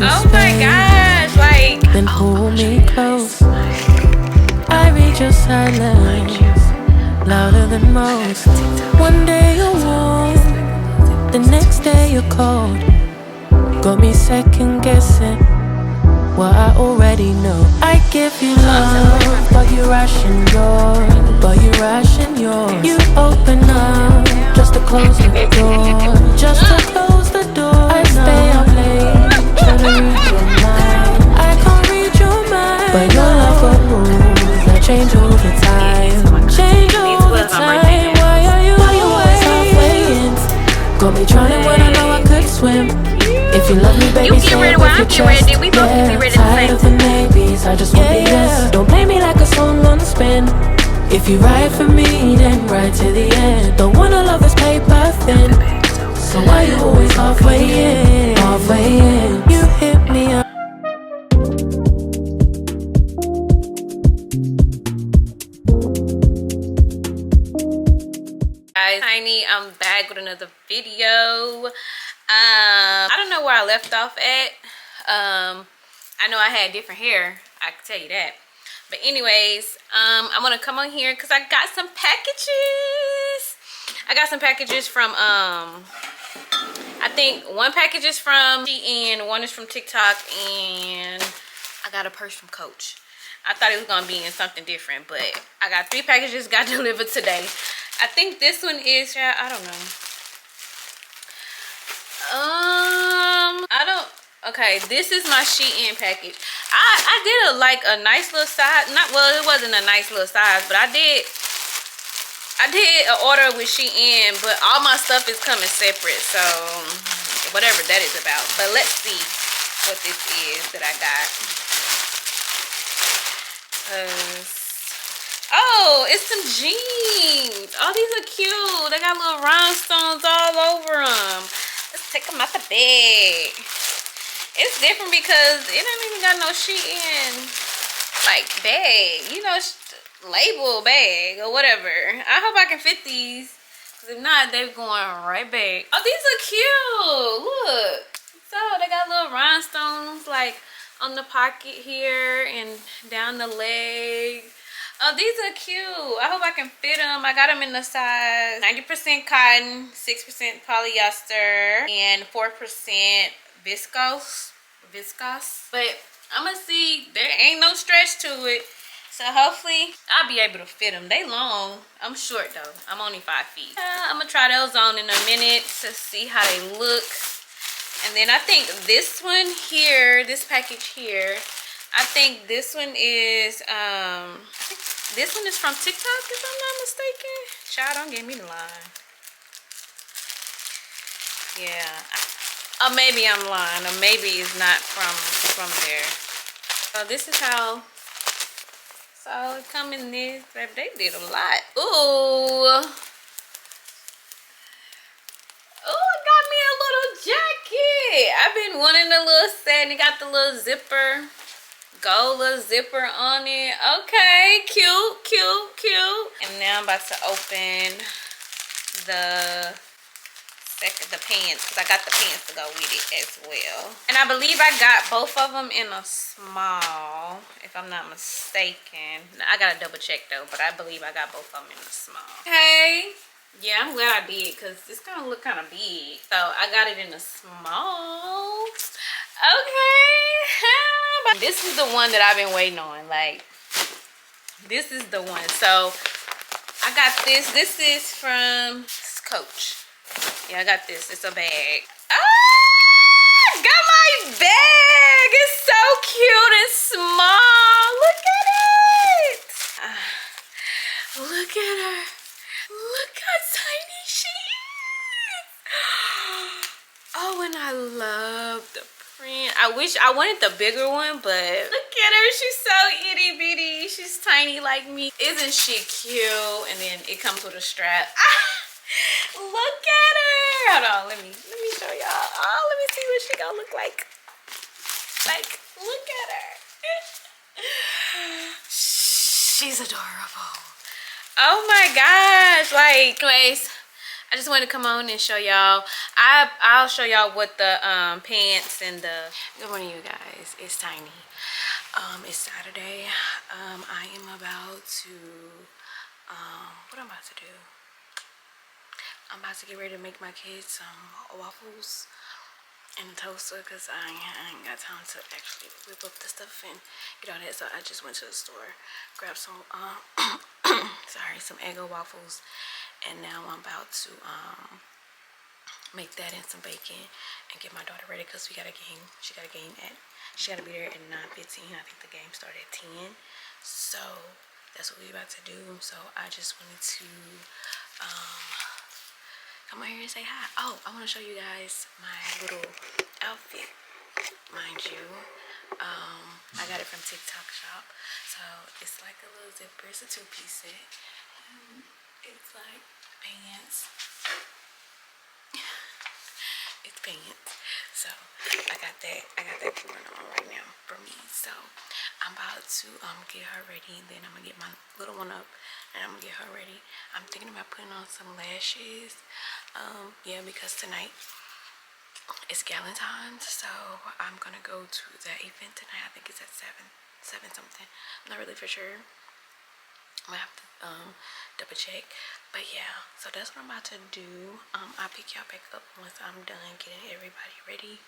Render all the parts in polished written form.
Oh my gosh, like. Then pull me close. I read your silence louder than most. One day you're warm, the next day you're cold. Got me second guessing what I already know. I give you love, but you ration yours. You open up just to close the door. I stay up late, trying to read your mind. I can't read your mind, but your love got rules that change all the time. Why are you always halfway in? Got me drowning when I know I could swim. If you love me, baby, say it with your chest. Tired of the maybes, I just want the yes. Don't play me like a song on a spin. If you ride for me, then ride to the end. Don't wanna love this paper thin. So why you always halfway in? You hit me up. Guys, Tiny, I'm back with another video. I don't know where I left off at. I know I had different hair, I can tell you that. But anyways, I'm gonna come on here because I got some packages. I got some packages from I think one package is from Shein, one is from TikTok, and I got a purse from Coach. I thought it was gonna be in something different, but I got 3 packages got delivered today. I think this one is, yeah, I don't know. Okay, this is my Shein package. I did a nice little size, well, it wasn't a nice little size, but I did an order with Shein, but all my stuff is coming separate, so whatever that is about. But let's see what this is that I got. Oh, it's some jeans. Oh, these are cute. They got little rhinestones all over them. Let's take them out the bag. It's different because it ain't even got no Shein like bag, you know, label bag or whatever. I hope I can fit these, because if not, they're going right back. Oh, these are cute. Look. So they got little rhinestones like on the pocket here and down the leg. Oh, these are cute. I hope I can fit them. I got them in the size 90% cotton, 6% polyester, and 4% viscose. But I'm gonna see. There ain't no stretch to it, so hopefully I'll be able to fit them. They long. I'm short though. I'm only 5 feet. I'm gonna try those on in a minute to see how they look. And then I think this one here, this package here, I think this one is I think this one is from TikTok, if I'm not mistaken. Child, don't give me the line. Yeah. Or maybe I'm lying, or maybe it's not from there. So this is how. So it come in this. They did a lot. Ooh. Oh, it got me a little jacket. I've been wanting a little set, and it got the little zipper. Gold little zipper on it. Okay, cute, cute, cute. And now I'm about to open the pants, because I got the pants to go with it as well. And I believe I got both of them in a small, if I'm not mistaken. I gotta double check though, but I believe I got both of them in a small. Okay. Yeah, I'm glad I did, because it's gonna look kind of big. So I got it in a small. Okay. This is the one that I've been waiting on. Like, this is the one. So I got this. This is from Coach. Yeah, I got this. It's a bag. Ah! Got my bag. It's so cute and small. Look at it. Look at her. Look how tiny she is. Oh, and I love the print. I wanted the bigger one, but look at her. She's so itty bitty. She's tiny like me. Isn't she cute? And then it comes with a strap. Look at her. Hold on, let me show y'all. Oh, let me see what she gonna look like. Like, look at her. She's adorable. Oh my gosh. Like, anyways, I just wanted to come on and show y'all. I'll show y'all what the pants and the. Good morning, you guys. It's Tiny. It's Saturday. I am about to what I'm about to do. I'm about to get ready to make my kids some waffles in the toaster because I ain't got time to actually whip up the stuff and get all that. So I just went to the store, grabbed some sorry, some Eggo waffles, and now I'm about to make that and some bacon and get my daughter ready because we got a game. She got to be there at 9:15. I think the game started at 10. So that's what we about to do. So I just wanted to come out here and say hi. Oh, I want to show you guys my little outfit, mind you. I got it from TikTok shop. So it's like a little zipper. It's a two-piece set. It's like pants. It's pants. So I got that going on right now for me. So I'm about to get her ready. Then I'm gonna get my little one up and I'm gonna get her ready. I'm thinking about putting on some lashes. Yeah, because tonight it's gala time, so I'm gonna go to that event tonight. I think it's at 7 something. I'm not really for sure. I'm gonna have to double check, but yeah, so that's what I'm about to do. I'll pick y'all back up once I'm done getting everybody ready,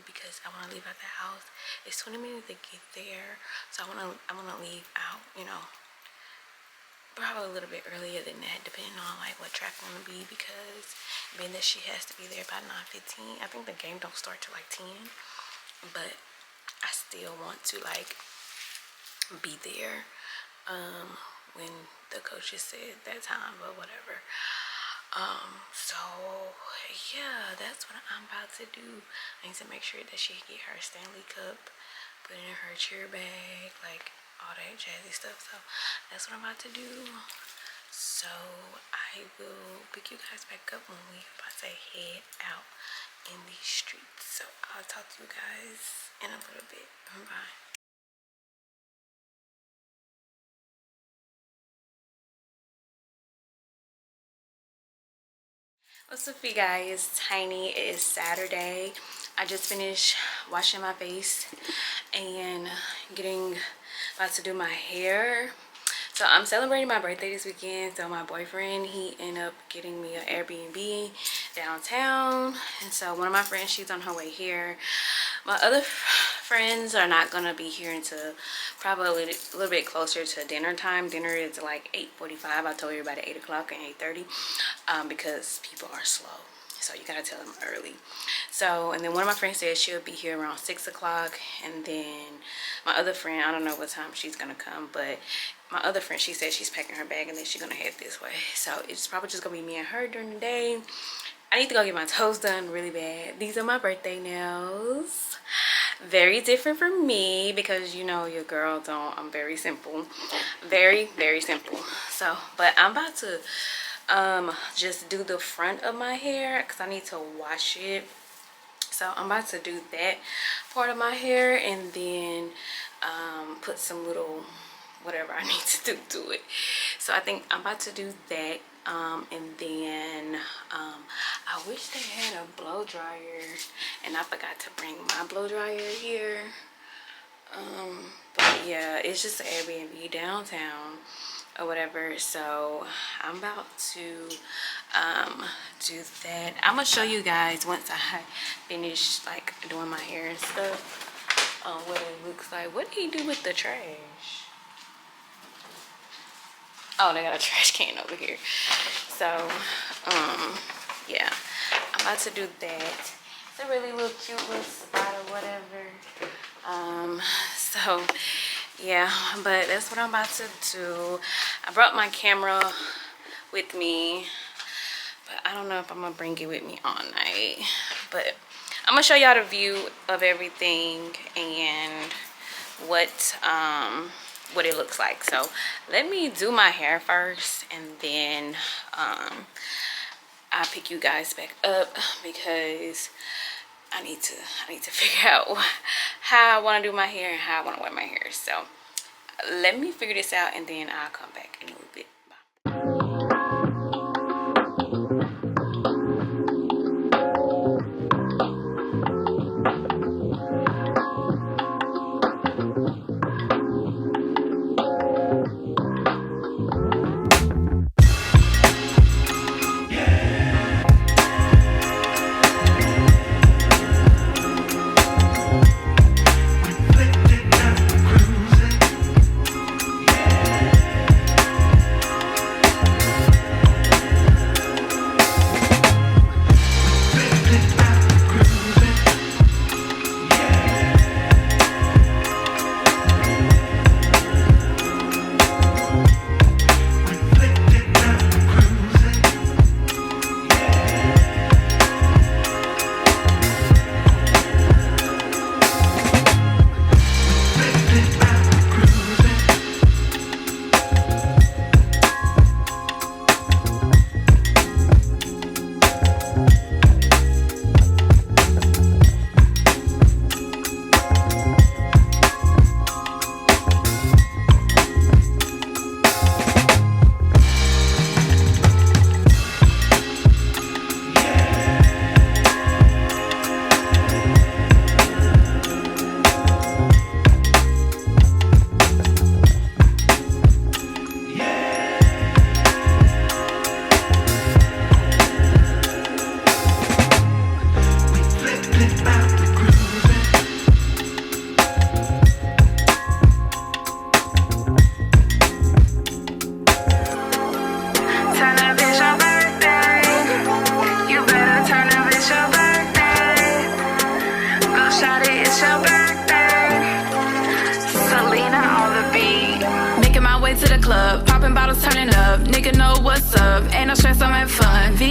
because I want to leave out the house. It's 20 minutes to get there, so I want to leave out, you know, probably a little bit earlier than that, depending on like what traffic gonna be, because being that she has to be there by 9:15. I think the game don't start till like 10, but I still want to like be there when the coaches said that time or whatever. So yeah, that's what I'm about to do. I need to make sure that she get her Stanley Cup, put it in her cheer bag, like all that jazzy stuff. So that's what I'm about to do. So I will pick you guys back up when we about to head out in these streets. So I'll talk to you guys in a little bit. Bye. What's up, you guys? Tiny. It is Saturday. I just finished washing my face and about to do my hair. So I'm celebrating my birthday this weekend. So my boyfriend, he ended up getting me an Airbnb downtown, and so one of my friends, she's on her way here. My other friends are not gonna be here until probably a little bit closer to dinner time. Dinner is like 8:45. I told everybody 8 o'clock and 8:30, because people are slow, so you gotta tell them early. So, and then one of my friends said she'll be here around 6 o'clock, and then my other friend, I don't know what time she's gonna come, but my other friend, she said she's packing her bag and then she's gonna head this way. So it's probably just gonna be me and her during the day. I need to go get my toes done really bad. These are my birthday nails. Very different from me because, you know, your girl don't, I'm very simple. Very, very simple. So, but I'm about to just do the front of my hair because I need to wash it. So I'm about to do that part of my hair and then put some little whatever I need to do to it. So I think I'm about to do that, and then I wish they had a blow dryer and I forgot to bring my blow dryer here. But yeah, it's just an Airbnb downtown or whatever. So I'm about to do that. I'm gonna show you guys once I finish like doing my hair and stuff, what it looks like. What did he do with the trash? Oh, they got a trash can over here. So yeah, I'm about to do that. It's a really little cute little spot or whatever. So yeah, but that's what I'm about to do. I brought my camera with me, but I don't know if I'm gonna bring it with me all night. But I'm gonna show y'all the view of everything and what it looks like. So let me do my hair first, and then I'll pick you guys back up because I need to figure out how I want to do my hair and how I want to wear my hair. So let me figure this out and then I'll come back in a little bit. Bye.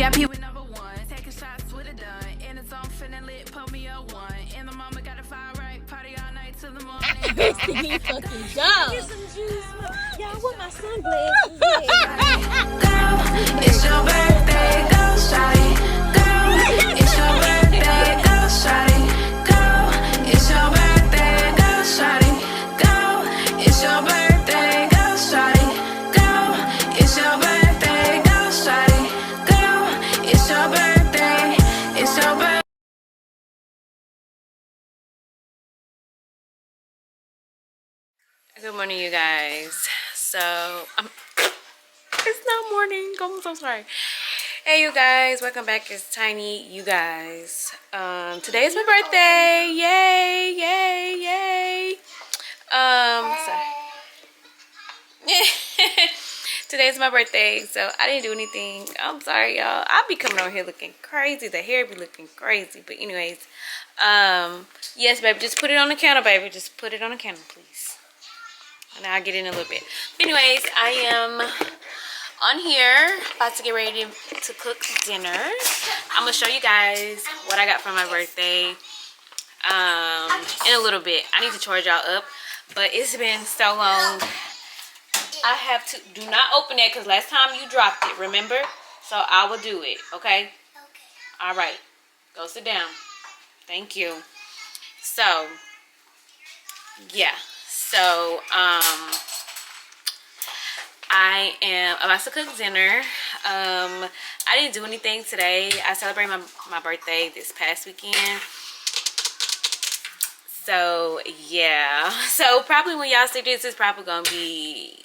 VIP with number one. Taking shots with a done. And it's on finna lit, put me a one. And the mama got a fire right. Party all night till the morning. He fucking dumb. Get some juice. Y'all, what my sunglasses at? Girl, it's your birthday. Go, shawty. Girl, it's your birthday. Go, shawty. Girl, it's your birthday. Go, shawty. Girl, it's your birthday. Go, shawty. Girl, it's your birthday. Go, shawty. Girl, it's your birthday. It's your birthday. Good morning, you guys. So, it's not morning. I'm so sorry. Hey, you guys. Welcome back. It's Tiny, you guys. Today is my birthday. Yay, yay, yay. Sorry. Today's my birthday, so I didn't do anything. I'm sorry, y'all. I'll be coming over here looking crazy. The hair be looking crazy. But anyways, yes, baby. Just put it on the counter, baby. Just put it on the counter, please. And I'll get in a little bit. But anyways, I am on here about to get ready to cook dinner. I'm gonna show you guys what I got for my birthday in a little bit. I need to charge y'all up, but it's been so long. I have to do not open that because last time you dropped it, remember? So I will do it, okay? All right, go sit down. Thank you. So yeah. So, I am about to cook dinner. I didn't do anything today. I celebrated my birthday this past weekend. So, yeah. So, probably when y'all see this, it's probably going to be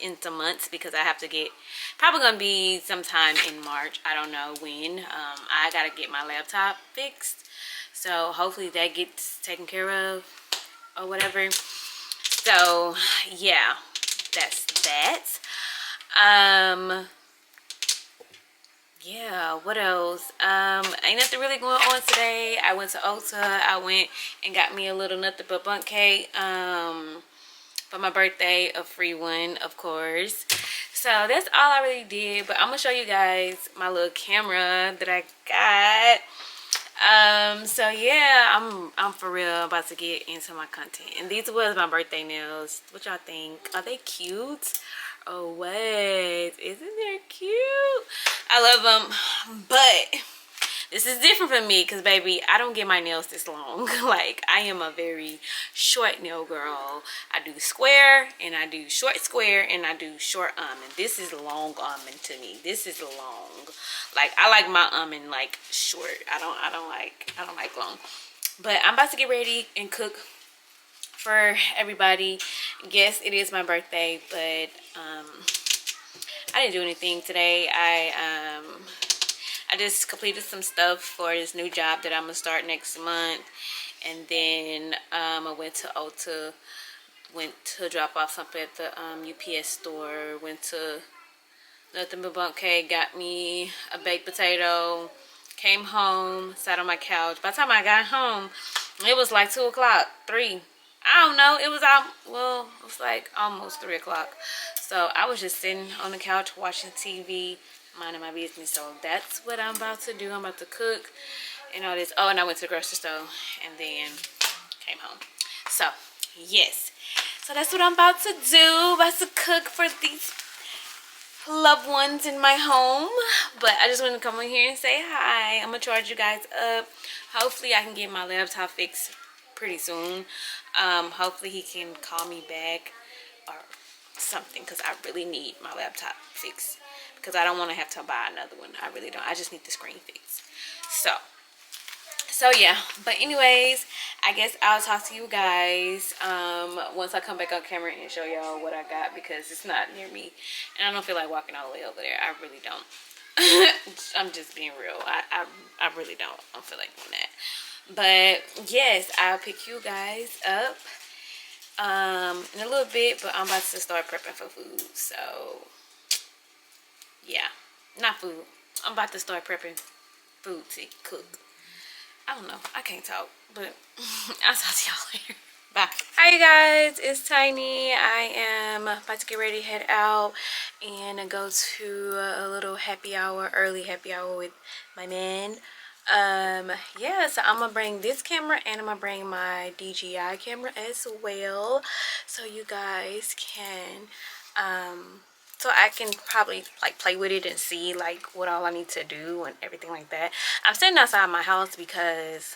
in some months because I have to get, probably going to be sometime in March. I don't know when. I got to get my laptop fixed. So, hopefully that gets taken care of or whatever. So yeah, that's that. Yeah, what else? Ain't nothing really going on today. I went to Ulta. I went and got me a little nothing but bunk cake for my birthday, a free one, of course. So that's all I really did. But I'm gonna show you guys my little camera that I got. So yeah, I'm for real about to get into my content. And these was my birthday nails. What y'all think? Are they cute? Oh wait, isn't they cute? I love them, but this is different for me because baby, I don't get my nails this long. Like, I am a very short nail girl. I do square and I do short square and I do short almond. This is long almond to me. This is long. Like, I like my almond like short. I don't like long. But I'm about to get ready and cook for everybody. Yes, it is my birthday, but I didn't do anything today. I just completed some stuff for this new job that I'm gonna start next month, and then I went to Ulta, went to drop off something at the UPS store, went to Nothing But Bunk Cake, got me a baked potato, came home, sat on my couch. By the time I got home, it was like 2 o'clock, 3. I don't know. It was well, it was like almost 3 o'clock. So I was just sitting on the couch watching TV, minding my business. So that's what I'm about to do. I'm about to cook and all this. Oh, and I went to the grocery store and then came home. So yes, so that's what I'm about to do. About to cook for these loved ones in my home. But I just want to come in here and say hi. I'm gonna charge you guys up. Hopefully I can get my laptop fixed pretty soon. Hopefully he can call me back or something, because I really need my laptop fixed, because I don't want to have to buy another one. I really don't. I just need the screen fixed. So yeah, but anyways, I guess I'll talk to you guys once I come back on camera and show y'all what I got, because it's not near me and I don't feel like walking all the way over there. I really don't. I'm just being real. I really don't feel like doing that. But yes, I'll pick you guys up in a little bit, but I'm about to start prepping for food. So yeah, not food. I'm about to start prepping food to cook. I don't know. I can't talk, but I'll talk to y'all later. Bye. Hi you guys, it's Tiny. I am about to get ready to head out and go to a little happy hour, early happy hour with my man. Yeah, so I'm gonna bring this camera and I'm gonna bring my DJI camera as well, so you guys can so I can probably like play with it and see like what all I need to do and everything like that. I'm sitting outside my house because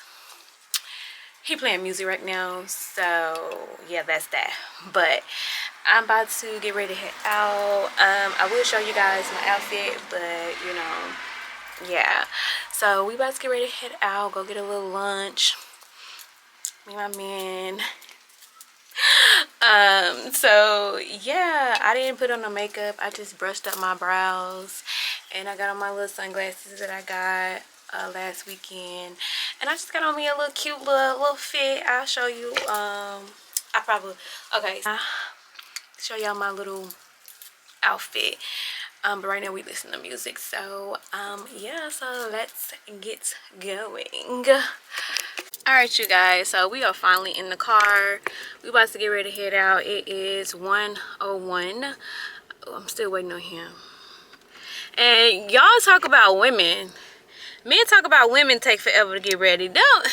he playing music right now, so yeah, that's that. But I'm about to get ready to head out. I will show you guys my outfit, but you know, yeah. So we about to get ready to head out, go get a little lunch, me and my man. So yeah, I didn't put on no makeup. I just brushed up my brows and I got on my little sunglasses that I got last weekend, and I just got on me a little cute little fit. I'll show you. I probably okay. Show y'all my little outfit. But right now we listen to music. So yeah. So let's get going. All right, you guys. So we are finally in the car. We about to get ready to head out. It is 1:01. Oh, I'm still waiting on him. And y'all talk about women. Men talk about women take forever to get ready. Don't.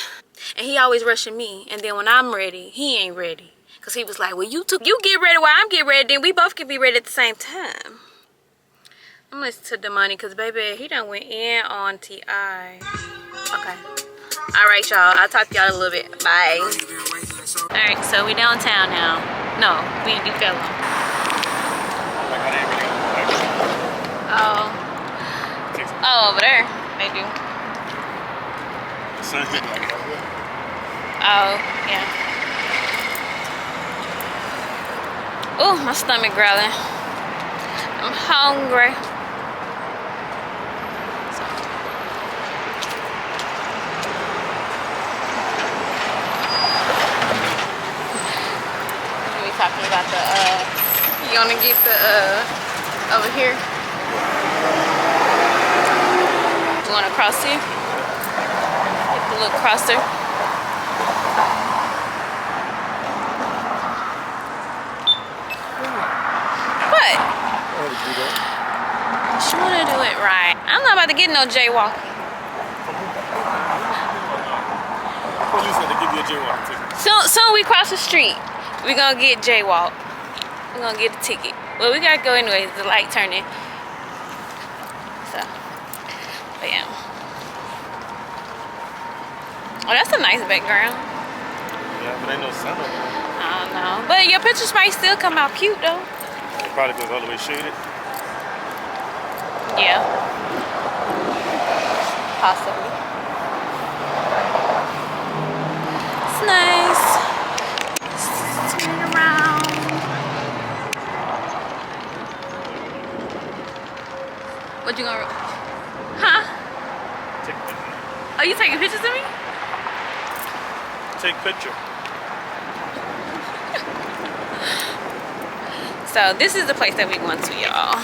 And he always rushing me. And then when I'm ready, he ain't ready. Because he was like, well, you get ready while I'm getting ready. Then we both can be ready at the same time. I'm listening to the money because, baby, he done went in on T.I. Okay. All right, y'all. I'll talk to y'all in a little bit. Bye. All right, so we downtown now. No, we in Deep Ellum. Oh. Oh, over there. They do. Oh, yeah. Oh, my stomach growling. I'm hungry. We talking about the, you wanna get the, over here? You wanna cross here? Get the little crosser. What? She wanna do it right. I'm not about to get no jaywalking. Police had to give you a jaywalk ticket. Soon we cross the street, we gonna get jaywalk. We're gonna get a ticket. Well, we gotta go anyways. The light turning. So, but yeah. Oh, that's a nice background. Yeah, but ain't no sun over there. I don't know, but your pictures might still come out cute though. It probably goes all the way shaded. Yeah. Possibly. It's nice. Turn it around. What you gonna? Huh? Take a picture. Are you taking pictures of me? Take picture. So this is the place that we went to, y'all.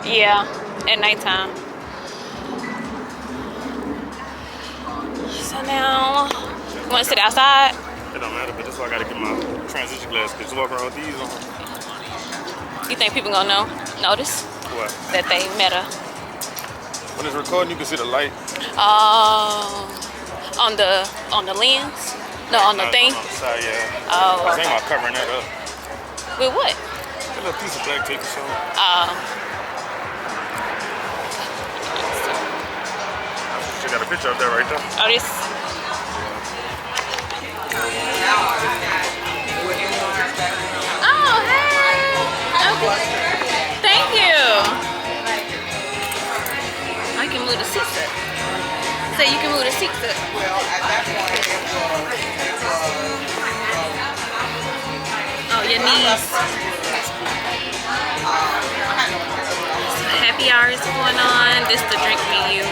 Yeah, at nighttime. So now, you want to sit outside? It don't matter, but that's why I gotta get my transition glass because you walk around with these on. You think people gonna notice What? that they met her? When it's recording, you can see the light. On the lens? No, on the thing. On the side, yeah. Oh. I was thinking about covering that up. With what? A little piece of black tape or something. You got a picture up there right there. Oh, this. Oh, hey. Okay. Thank you. I can move the seats up. So you can move the seats up. Oh, your knees. So happy hour is going on. This is the drink menu.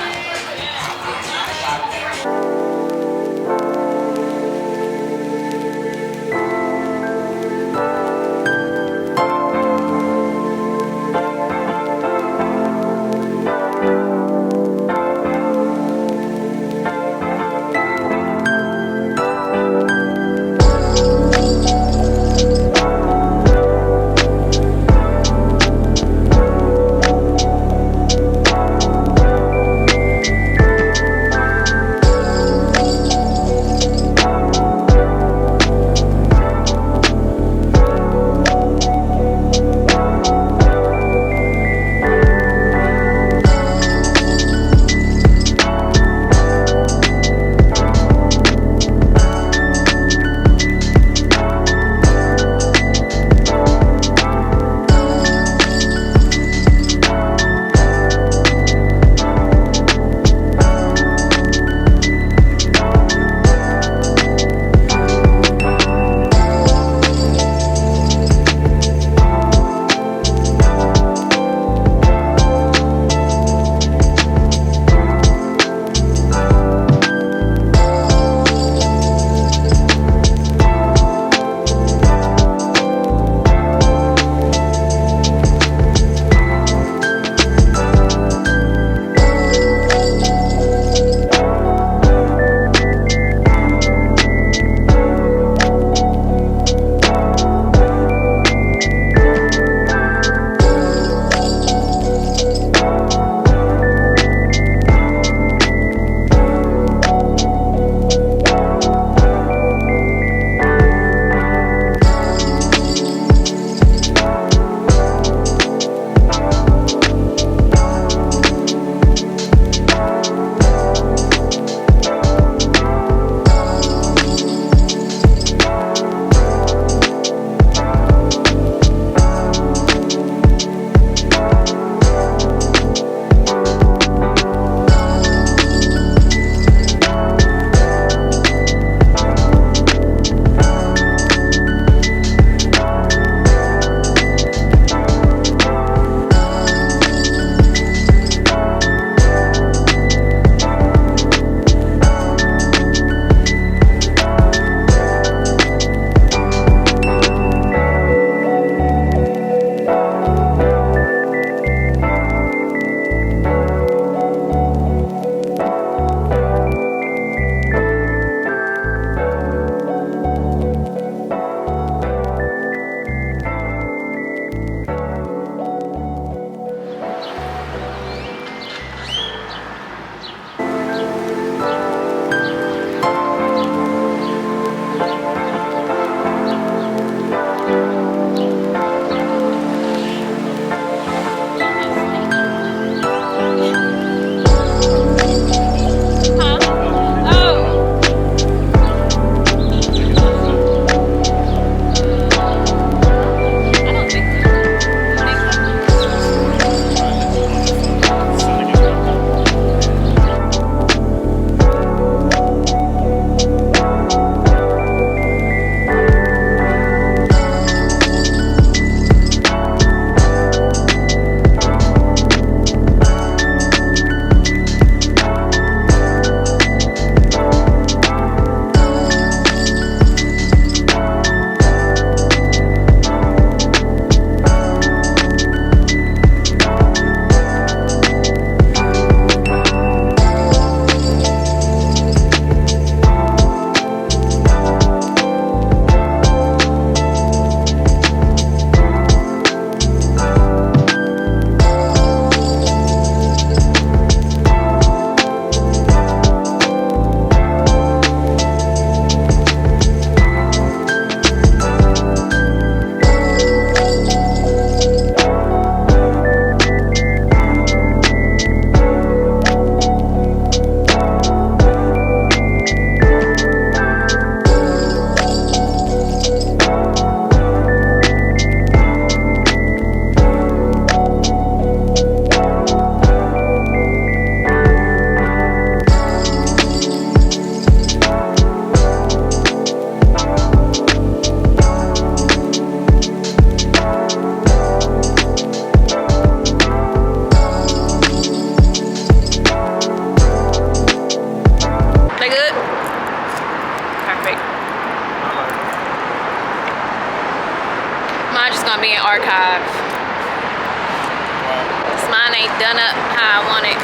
mine ain't done up how I want it.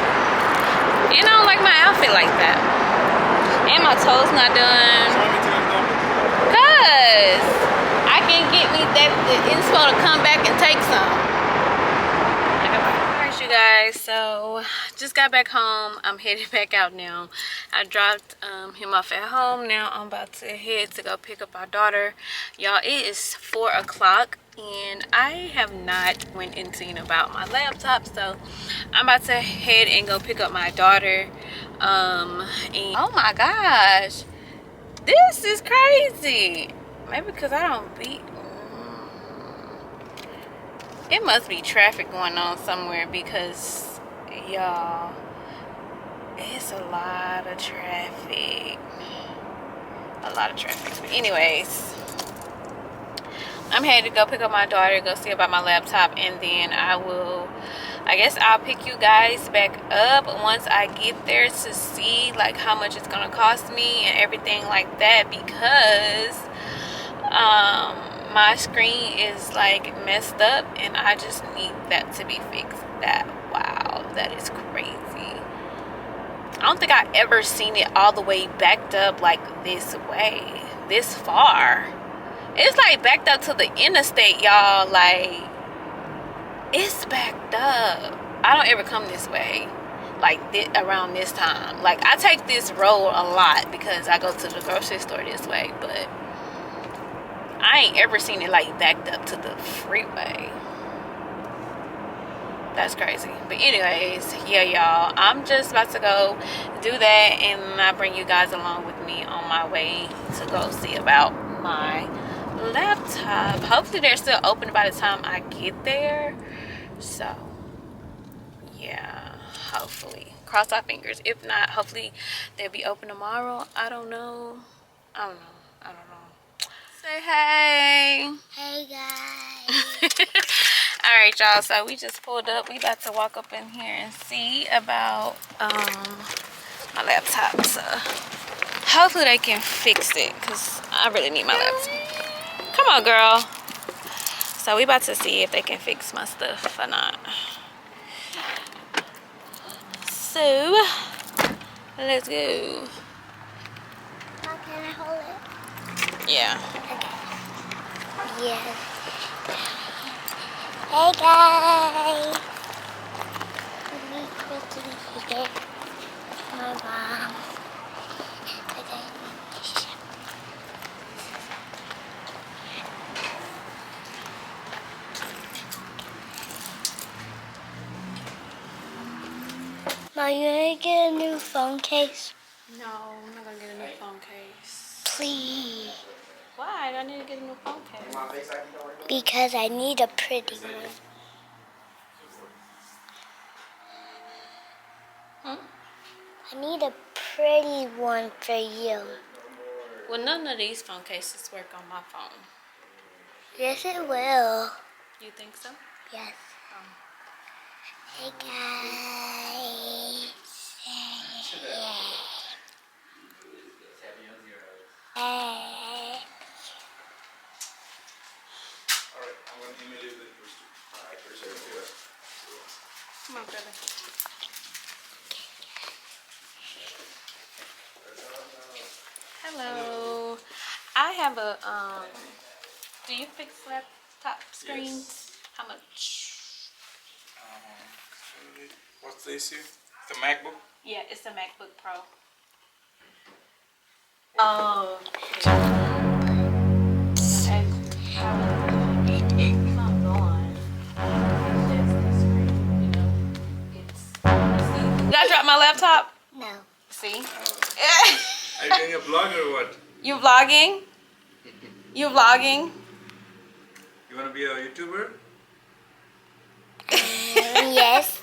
And I don't like my outfit like that. And my toes not done. Cause I can get me that the inspo to come back and take some. Alright, you guys, so just got back home. I'm headed back out now. I dropped him off at home. Now I'm about to head to go pick up our daughter. Y'all, it is 4 o'clock and I have not went and seen about my laptop, so I'm about to head and go pick up my daughter. And oh my gosh, this is crazy. Maybe because I don't beat. It must be traffic going on somewhere because, y'all, it's a lot of traffic. A lot of traffic. But anyways, I'm headed to go pick up my daughter, go see about my laptop, and then I guess I'll pick you guys back up once I get there to see like how much it's gonna cost me and everything like that, because my screen is like messed up and I just need that to be fixed. Wow, that is crazy. I don't think I've ever seen it all the way backed up like this way, this far. It's like backed up to the interstate, y'all. Like, it's backed up. I don't ever come this way like around this time. Like, I take this road a lot because I go to the grocery store this way, but I ain't ever seen it like backed up to the freeway. That's crazy. But anyways, yeah, y'all, I'm just about to go do that, and I bring you guys along with me on my way to go see about my laptop. Hopefully they're still open by the time I get there. So yeah, hopefully, cross our fingers. If not, hopefully they'll be open tomorrow. I don't know. Say hey. Hey guys. All right, y'all, so we just pulled up. We about to walk up in here and see about my laptop. So hopefully they can fix it because I really need my laptop. Come on, girl. So we about to see if they can fix my stuff or not. So let's go. How can I hold it? Yeah. Okay. Yes. Hey guys. Let me quickly get my mom. Okay. Mom, you gonna get a new phone case? No, I'm not gonna get a new phone case. Please. Why? I need to get a new phone case. Because I need a pretty one. I need a pretty one for you. Well, none of these phone cases work on my phone. Yes, it will. You think so? Yes. Hey guys. Hey. Come on, brother. Hello. I have a do you fix laptop screens? Yes. How much? What's the issue? The MacBook? Yeah, it's a MacBook Pro. Oh. Did I drop my laptop? No. See? Are you doing a vlog or what? You vlogging? You vlogging? You want to be a YouTuber? Yes.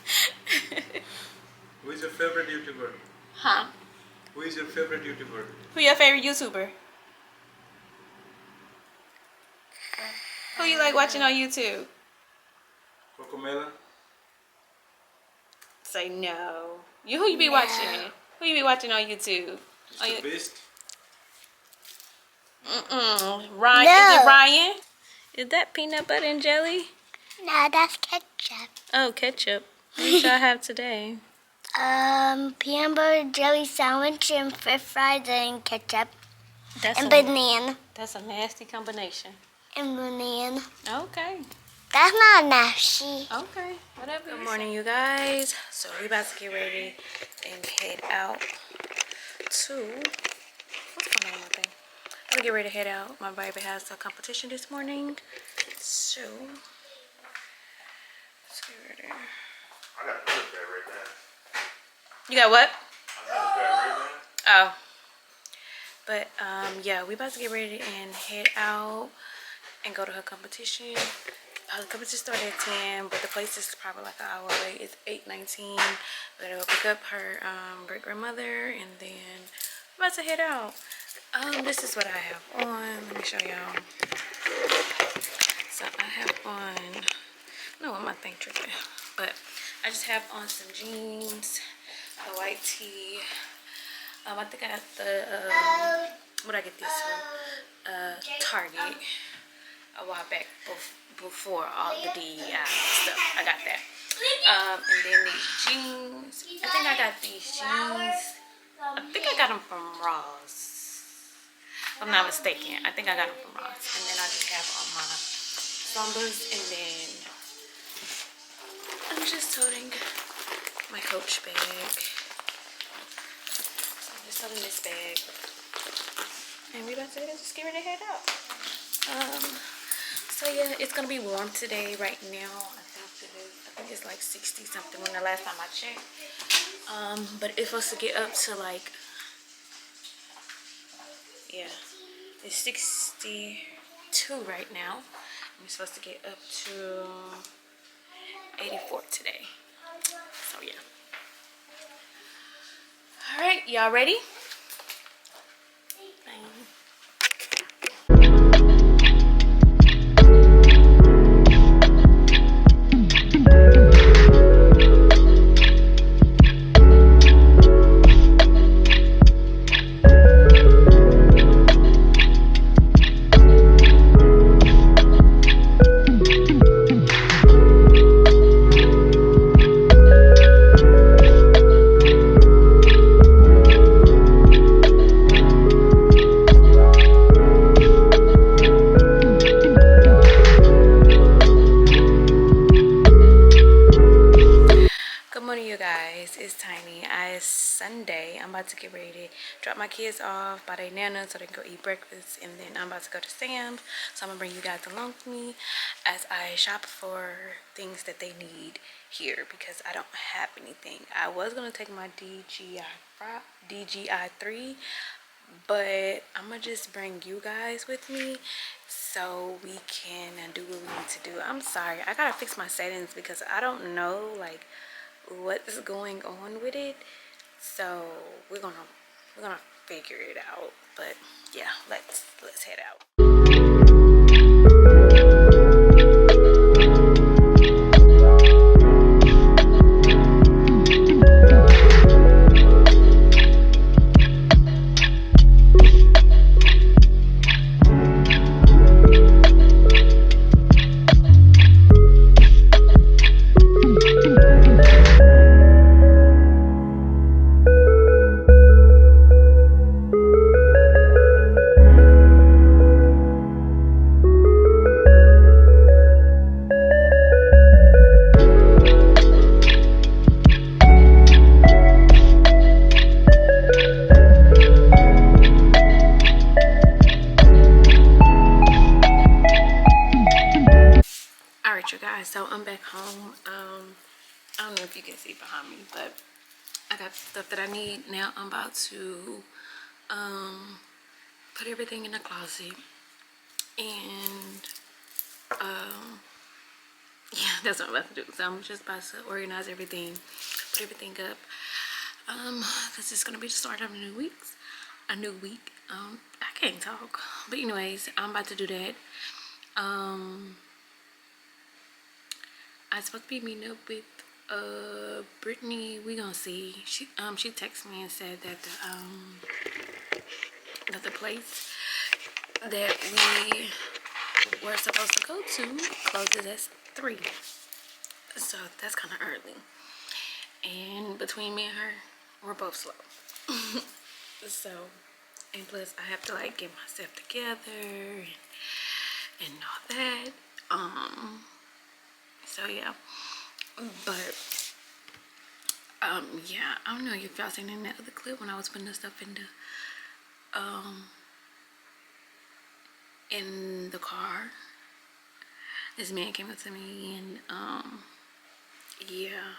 Who is your favorite YouTuber? Huh? Who is your favorite YouTuber? Who your favorite YouTuber? Who you like watching on YouTube? Cocomela? Say no. Who you be watching? Who you be watching on YouTube? Mr. Beast? Ryan. No. Is it Ryan? Is that peanut butter and jelly? No, that's ketchup. Oh, ketchup. What did y'all have today? Peanut butter jelly sandwich and french fries and ketchup That's and a, banana. that's a nasty combination. And banana. Okay. That's not nasty. Okay. Whatever. Good morning, you guys. So we about to get ready and head out to, what's going on with my thing? I'm gonna get ready to head out. My baby has a competition this morning. So let's get ready. I got another pair right now. You got what? Another pair right now. Oh. But yeah, we about to get ready and head out and go to her competition. The competition started at 10, but the place is probably like an hour away. It's 8:19. We're gonna go pick up her great grandmother, and then we're about to head out. This is what I have on. Let me show y'all. So I have on, I don't know what my thing tripping, but I just have on some jeans, a white tee. I think I got the, where'd I get this from? Target. A while back before all the DEI stuff. I got that. And then these jeans. I think I got these jeans. I think I got them from Ross. If I'm not mistaken. I think I got them from Ross. And then I just have on my Sambas. And then I'm just holding my Coach bag. Just holding this bag, and we about to just get ready to head out. So yeah, it's gonna be warm today. Right now, I think it's like 60 something when the last time I checked. But it's supposed to get up to like, yeah, it's 62 right now. We're supposed to get up to 84 today. So yeah. All right, y'all ready? It's Sunday. I'm about to get ready to drop my kids off by their nana so they can go eat breakfast, and then I'm about to go to Sam's. So I'm gonna bring you guys along with me as I shop for things that they need here because I don't have anything. I was gonna take my DGI 3, but I'm gonna just bring you guys with me so we can do what we need to do. I'm sorry, I gotta fix my settings because I don't know like what is going on with it, so we're gonna figure it out. But yeah, let's head out. So I'm back home. I don't know if you can see behind me, but I got stuff that I need. Now I'm about to put everything in the closet, and yeah, that's what I'm about to do. So I'm just about to organize everything, put everything up, because it's gonna be the start of a new week. I can't talk, but anyways, I'm about to do that. I'm supposed to be meeting up with Brittany. We gonna see. She texted me and said that the place that we were supposed to go to closes at 3, so that's kind of early. and between me and her, we're both slow. So, and plus I have to like get myself together and all that. So yeah, but yeah, I don't know if y'all seen in that other clip when I was putting the stuff in the car. This man came up to me and yeah,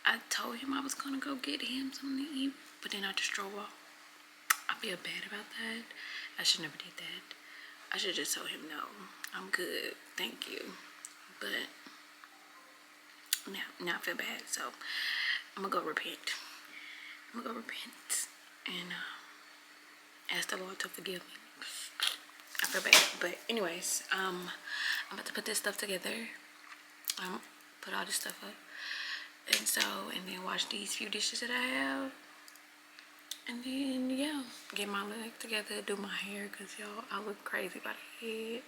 I told him I was gonna go get him something to eat, but then I just drove off. I feel bad about that. I should never did that. I should just told him no, I'm good, thank you. But now I feel bad, so I'm gonna go repent. And ask the Lord to forgive me. I feel bad, but anyways, I'm about to put this stuff together. Put all this stuff up, and then wash these few dishes that I have, and then yeah, get my leg together, do my hair, cause y'all, I look crazy by the head.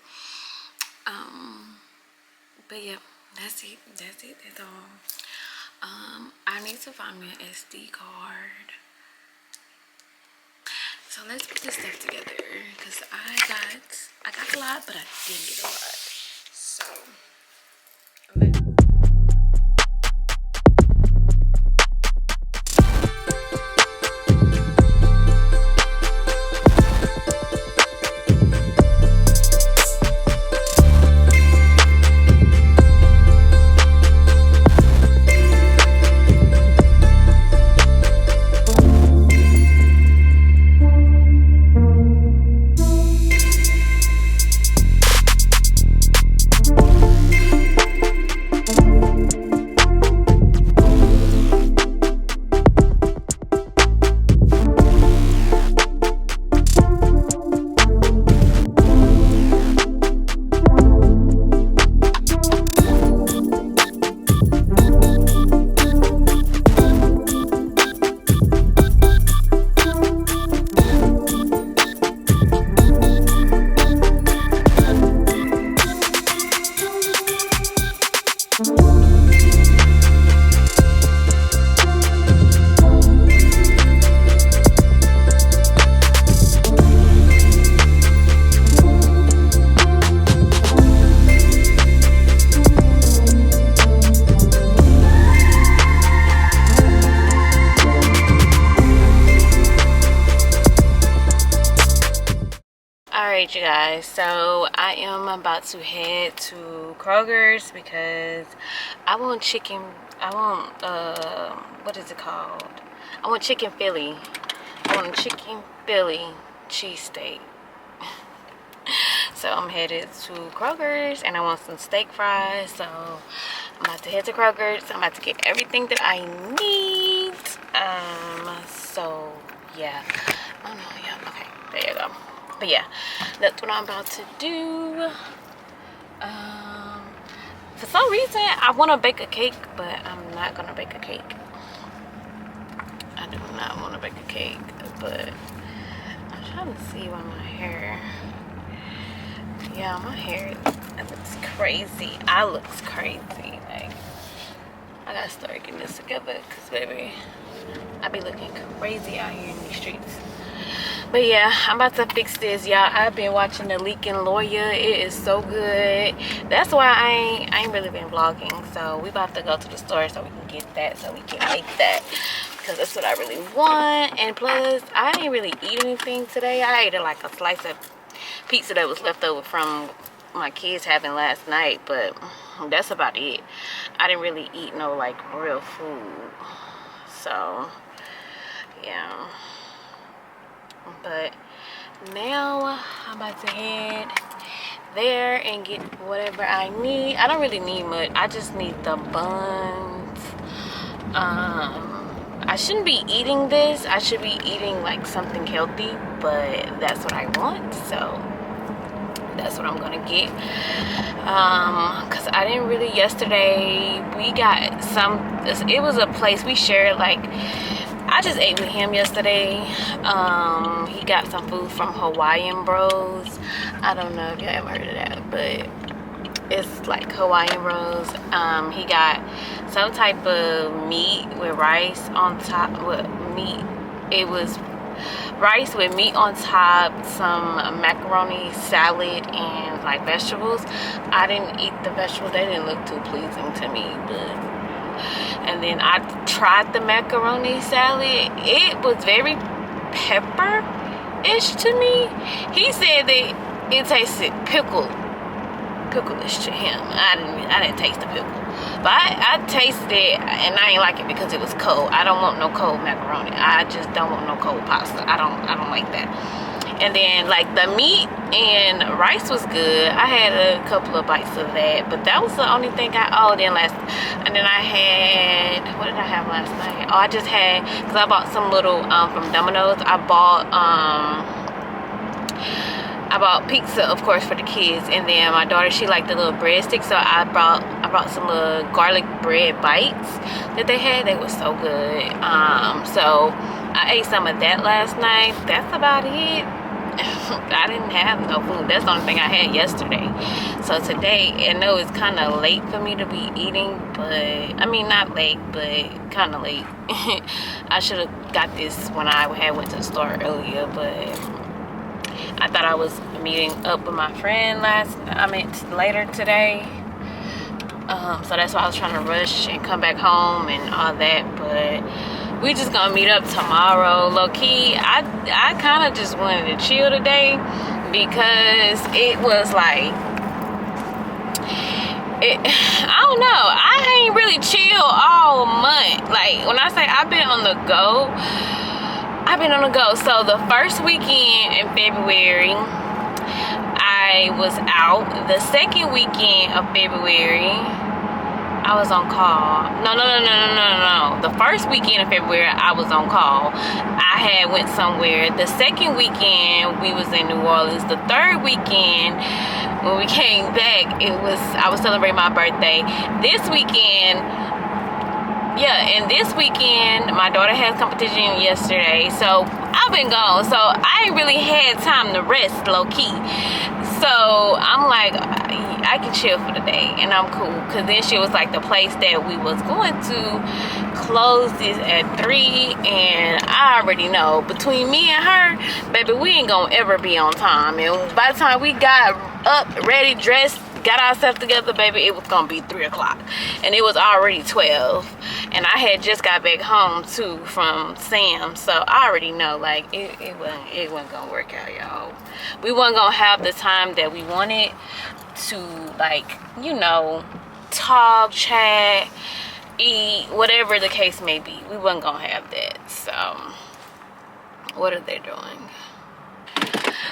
But yeah, that's it. That's all. I need to find me an SD card. So let's put this stuff together, because I got a lot, but I didn't get a lot. So alright, you guys, so I am about to head to Kroger's because I want chicken. I want what is it called? I want chicken Philly. I want a chicken Philly cheesesteak. So I'm headed to Kroger's and I want some steak fries. So I'm about to head to Kroger's. I'm about to get everything that I need. So yeah, oh no, yeah, okay, there you go. But yeah, that's what I'm about to do. For some reason I want to bake a cake, but I'm not gonna bake a cake. I do not want to bake a cake, but I'm trying to see why my hair, yeah, my hair, it looks crazy. I looks crazy. Like, I gotta start getting this together, because baby, I be looking crazy out here in these streets. But yeah, I'm about to fix this, y'all. I've been watching The Leaking Lawyer. It is so good. That's why I ain't really been vlogging. So we about to go to the store so we can get that, so we can make that, because that's what I really want. And plus, I didn't really eat anything today. I ate like a slice of pizza that was left over from my kids having last night, but that's about it. I didn't really eat no like real food. So yeah. But now I'm about to head there and get whatever I need. I don't really need much. I just need the buns. I shouldn't be eating this. I should be eating like something healthy, but that's what I want, so that's what I'm gonna get. Because I didn't really, yesterday we got some, it was a place we shared, like I just ate with him yesterday. He got some food from Hawaiian Bros. I don't know if y'all ever heard of that, but it's like Hawaiian rolls. He got some type of meat with rice on top. With meat, it was rice with meat on top, some macaroni salad, and like vegetables. I didn't eat the vegetables. They didn't look too pleasing to me, but and then I tried the macaroni salad. It was very pepper-ish to me. He said that it tasted pickle-ish to him. I didn't taste the pickle, but I tasted it, and I ain't like it because it was cold. I don't want no cold macaroni. I just don't want no cold pasta. I don't like that. And then like the meat and rice was good. I had a couple of bites of that, but that was the only thing I then I had, what did I have last night? Oh, I just had, because I bought some little from Domino's. I bought pizza, of course, for the kids, and then my daughter, she liked the little breadsticks, so I brought some little garlic bread bites that they had. They were so good. So I ate some of that last night. That's about it. I didn't have no food. That's the only thing I had yesterday. So today, I know it's kind of late for me to be eating, but I mean, not late, but kind of late. I should have got this when I went to the store earlier, but I thought I was meeting up with my friend later today. So that's why I was trying to rush and come back home and all that, but we just gonna meet up tomorrow. Low-key, I kind of just wanted to chill today because it was like, I don't know, I ain't really chill all month. Like, when I say I've been on the go, so the first weekend in February I was out. The second weekend of February I was on call. No. The first weekend of February, I was on call. I had went somewhere. The second weekend, we was in New Orleans. The third weekend, when we came back, I was celebrating my birthday. This weekend, and this weekend, my daughter had competition yesterday, so I've been gone. So I ain't really had time to rest, low-key. So I'm like, I can chill for the day, and I'm cool. Because then she was like, the place that we was going to close this at 3, and I already know, between me and her, baby, we ain't gonna ever be on time. And by the time we got up, ready, dressed, got ourselves together, baby, it was gonna be 3 o'clock, and it was already 12, and I had just got back home too from Sam, so I already know, like, it wasn't gonna work out, y'all. We wasn't gonna have the time that we wanted to, like, you know, talk, chat, eat, whatever the case may be. We wasn't gonna have that. So what are they doing?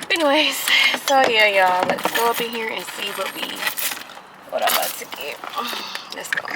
Anyways, so yeah, y'all, let's go up in here and see what I'm about to get. Let's go.